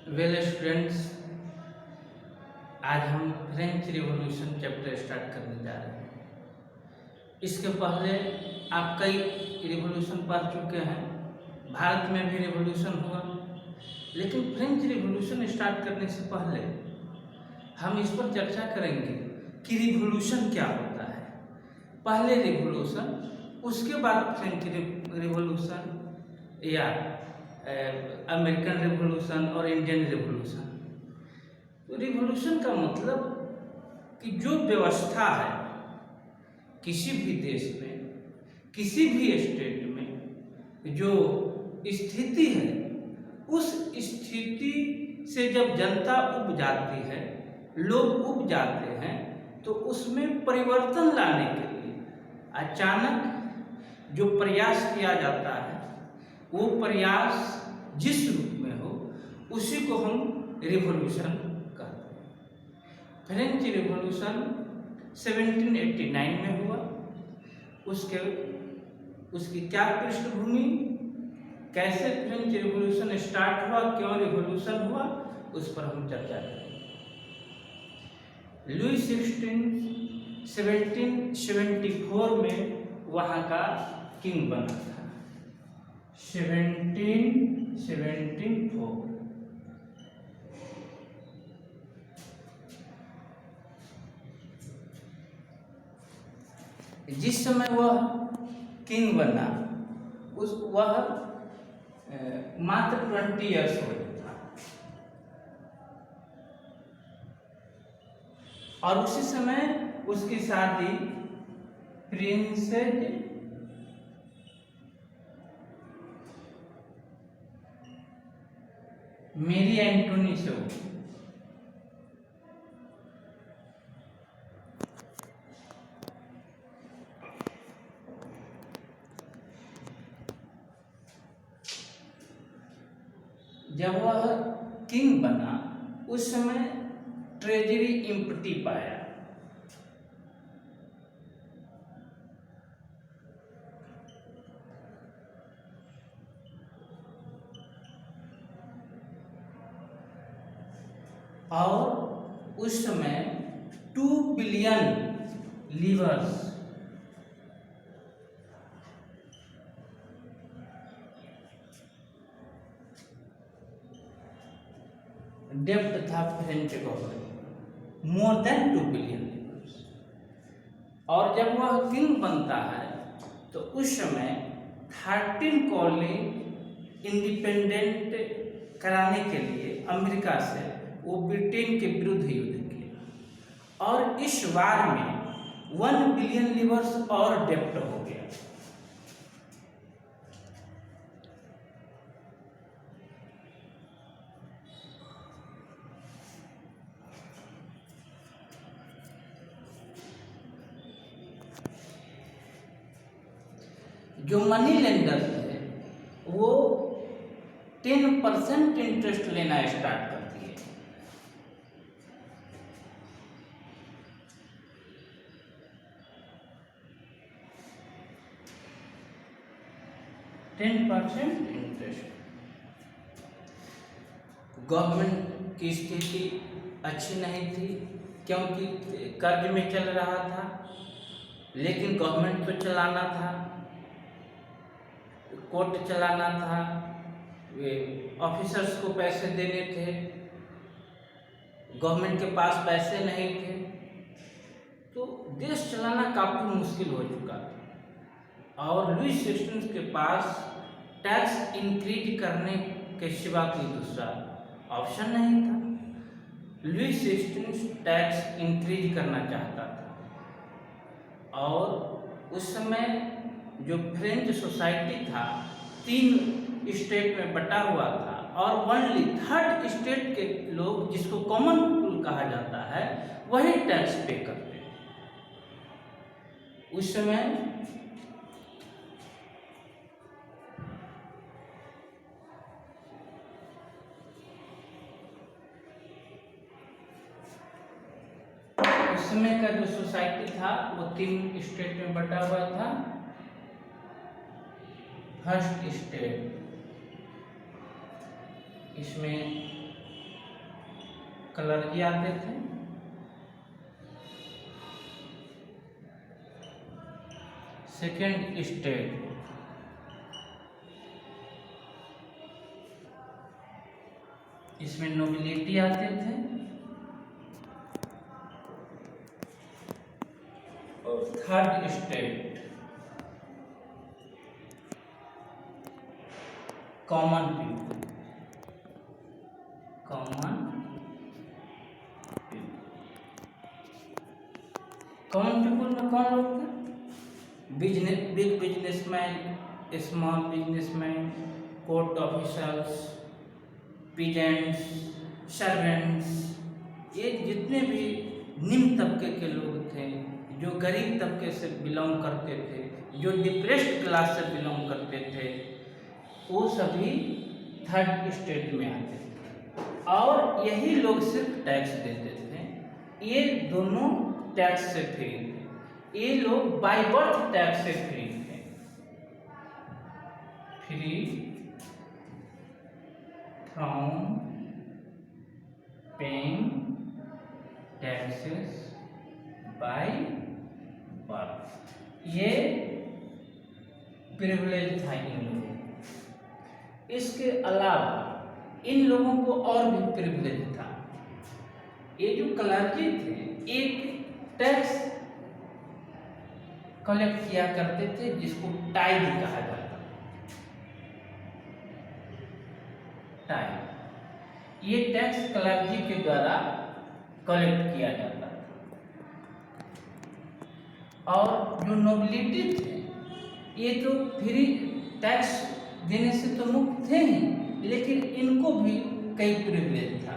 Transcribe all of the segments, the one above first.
Well students, आज हम French revolution chapter start करने जा रहे हैं। इसके पहले आप कई रिवॉल्यूशन पढ़ चुके हैं। भारत में भी रिवॉल्यूशन हुआ, लेकिन फ्रेंच रिवॉल्यूशन स्टार्ट करने से पहले हम इस पर चर्चा करेंगे कि रिवॉल्यूशन क्या होता है। पहले रिवॉल्यूशन, उसके बाद फ्रेंच रिवॉल्यूशन या अमेरिकन रिवॉल्यूशन और इंडियन रिवॉल्यूशन। तो रिवॉल्यूशन का मतलब कि जो व्यवस्था है किसी भी देश में, किसी भी स्टेट में, जो स्थिति है, उस स्थिति से जब जनता उब जाती है, लोग उब जाते हैं, तो उसमें परिवर्तन लाने के लिए अचानक जो प्रयास किया जाता है, वो प्रयास जिस रूप में हो, उसी को हम रिवॉल्यूशन कहते हैं। फ्रेंच रिवॉल्यूशन 1789 में हुआ। उसकी क्या पृष्ठभूमि, कैसे फ्रेंच रिवॉल्यूशन स्टार्ट हुआ, क्यों रिवॉल्यूशन हुआ, उस पर हम चर्चा करेंगे। लुई 16 1774 में वहाँ का किंग बना था। 1774 जिस समय वह किंग बना, वह मात्र 20 ईयर्स ओल्ड था, और उसी समय उसकी शादी प्रिंसेस मेरी एंटोनी से हुई। जब वह किंग बना, उस समय ट्रेजरी इम्पटी पाया। और उस समय 2 बिलियन लीवर्स डेब्ट था French government, more than 2 billion levers. और जब वह किंग बनता है, तो उस समय 13 कॉलोनी इंडिपेंडेंट कराने के लिए अमेरिका से वो ब्रिटेन के विरुद्ध युद्ध किया, और इस वार में 1 बिलियन लीवर्स और डेब्ट हो गया। जो मनी लेंडर थे, वो 10% इंटरेस्ट लेना स्टार्ट कर दिए। इंटरेस्ट। गवर्नमेंट की स्थिति अच्छी नहीं थी, क्योंकि कर्ज में चल रहा था, लेकिन गवर्नमेंट को चलाना था, कोर्ट चलाना था, वे ऑफिसर्स को पैसे देने थे, गवर्नमेंट के पास पैसे नहीं थे, तो देश चलाना काफ़ी मुश्किल हो चुका था। और लुई 16 के पास टैक्स इंक्रीज करने के सिवा कोई दूसरा ऑप्शन नहीं था। लुई 16 टैक्स इंक्रीज करना चाहता था, और उस समय जो फ्रेंच सोसाइटी था 3 स्टेट में बटा हुआ था, और ओनली 3rd स्टेट के लोग, जिसको कॉमन पीपल कहा जाता है, वही टैक्स पे करते हैं। उस समय का जो सोसाइटी था, वो 3 स्टेट में बटा हुआ था। फर्स्ट स्टेट, इसमें कलर्जी आते थे। सेकेंड स्टेट इसमें नोबिलिटी आते थे। और third state common people. Common people में कौन लोग थे? Big businessman, small businessman, court officers, peasants, servants, ये जितने भी निम्न तबके के लोग थे, जो गरीब तबके से बिलोंग करते थे, जो डिप्रेस्ड क्लास से बिलोंग करते थे, वो सभी थर्ड स्टेट में आते थे। और यही लोग सिर्फ टैक्स देते थे। ये दोनों टैक्स से फ्री थे। ये लोग बाय बर्थ टैक्स से फ्री थे। Free from paying taxes by birth. ये प्रिविलेज था इन लोगों को। इसके अलावा इन लोगों को और भी प्रिविलेज था। ये जो क्लर्जी थे, एक टैक्स कलेक्ट किया करते थे जिसको टाइड कहा जाता था। टाइड, ये टैक्स क्लर्जी के द्वारा कलेक्ट किया जाता था। और जो नोबिलिटी थे, ये तो फ्री टैक्स देने से तो मुक्त थे ही, लेकिन इनको भी कई प्रिविलेज था।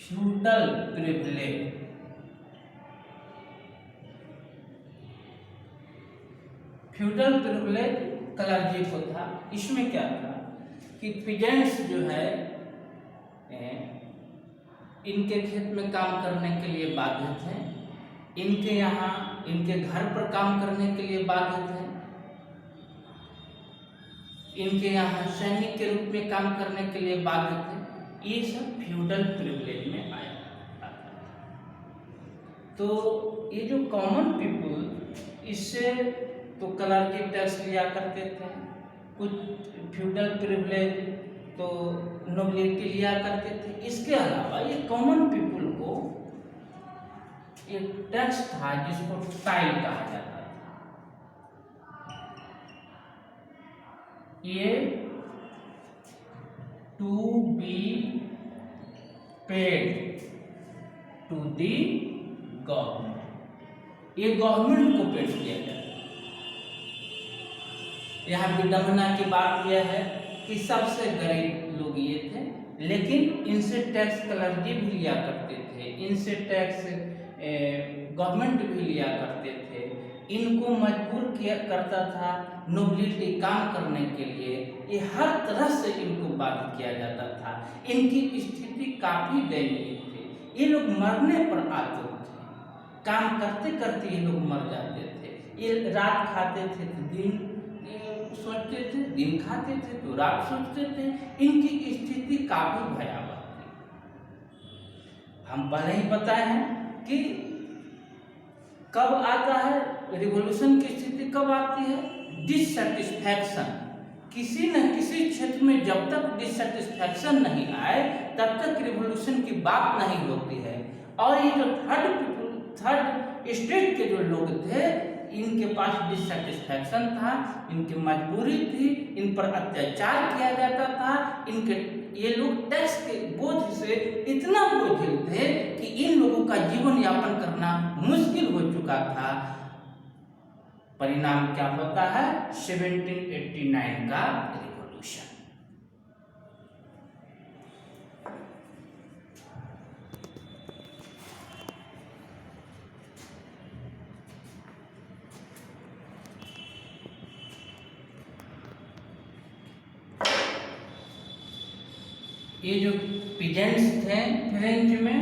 Feudal privilege, feudal privilege clergy को था। इसमें क्या था कि पीजेंट्स जो है इनके खेत में काम करने के लिए बाध्य थे, इनके यहाँ इनके घर पर काम करने के लिए बाध्य थे, इनके यहाँ सैनिक के रूप में काम करने के लिए बाध्य थे। ये सब फ्यूडल प्रिविलेज में आया। तो ये जो कॉमन पीपल, इससे तो क्लर्जी टैक्स लिया करते थे, कुछ फ्यूडल प्रिविलेज तो नोबिलिटी लिया करते थे। इसके अलावा ये कॉमन पीपल को एक टैक्स था जिसको टाइल कहा जाता था। ये to be paid to the government, ये गवर्नमेंट को पेड किया जाता है। यहाँ विडंबना की बात यह है कि सबसे गरीब लोग ये थे, लेकिन इनसे टैक्स क्लर्जी भी लिया करते थे, इनसे टैक्स गवर्नमेंट भी लिया करते थे। इनको मजबूर किया करता था नोबिलिटी काम करने के लिए। ये हर तरह से इनको बाध्य किया जाता था। इनकी स्थिति काफी दयनीय थी। ये लोग मरने पर आते थे, काम करते करते ये लोग मर जाते थे। ये रात खाते थे तो दिन सोचते थे, दिन खाते थे तो रात सोचते थे। इनकी स्थिति काफी भयावह थी। हम पहले ही बताए हैं कि कब आता है रिवॉल्यूशन की स्थिति, कब आती है? डिससेटिस्फैक्शन। किसी न किसी क्षेत्र में जब तक डिससेटिस्फैक्शन नहीं आए तब तक रिवॉल्यूशन की बात नहीं होती है। और ये जो थर्ड स्टेट के जो लोग थे, इनके पास डिससेटिस्फैक्शन था, इनकी मजबूरी थी, इन पर अत्याचार किया जाता था। ये लोग टैक्स के बोझ से इतना बोझिल थे कि इन लोगों का जीवन यापन करना मुश्किल हो चुका था। परिणाम क्या होता है? 1789 का रिवॉल्यूशन। ये जो पीजेंट्स थे फ्रेंच में,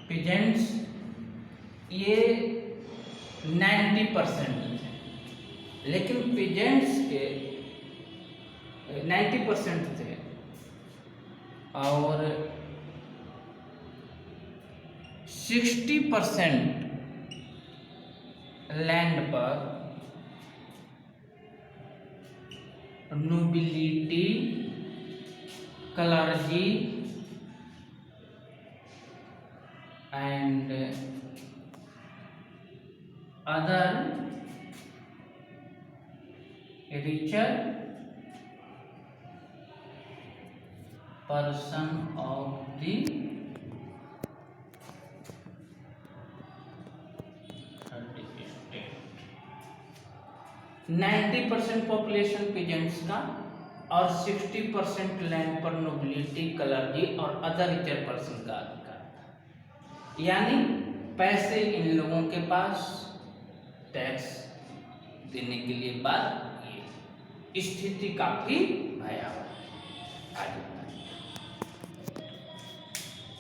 पीजेंट्स ये 90% थे। लेकिन पेजेंट्स के 90% थे और 60% लैंड पर nobility, clergy and other richer person of the 90% population peasants का और 60% लैंड पर नोबिलिटी, क्लर्जी और अदर रिचर पर्सन का अधिकार था। यानी पैसे इन लोगों के पास, टैक्स देने के लिए बात, ये स्थिति काफी भयावह है। आगे